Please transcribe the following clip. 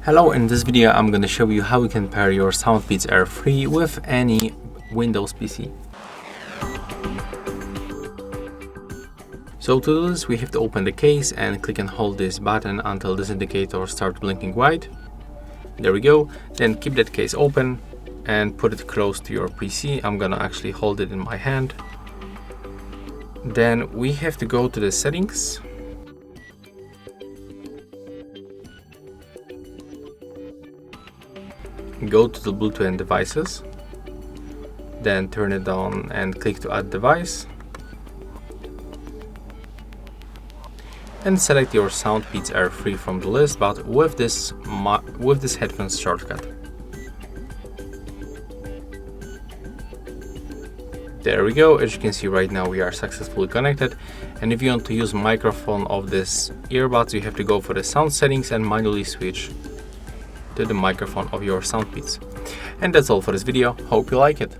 Hello, in this video I'm going to show you how you can pair your SoundPeats Air free with any Windows PC. So to do this, we have to open the case and click and hold this button until this indicator starts blinking white. There we go. Then keep that case open and put it close to your PC. I'm gonna actually hold it in my hand. Then we have to go to the settings. Go to the Bluetooth and devices. Then turn it on and click to add device. And select your SoundPeats Air free from the list, but with this headphones shortcut. There we go. As you can see right now, we are successfully connected. And if you want to use microphone of this earbuds, you have to go for the sound settings and manually switch to the microphone of your SoundPeats. And that's all for this video. Hope you like it.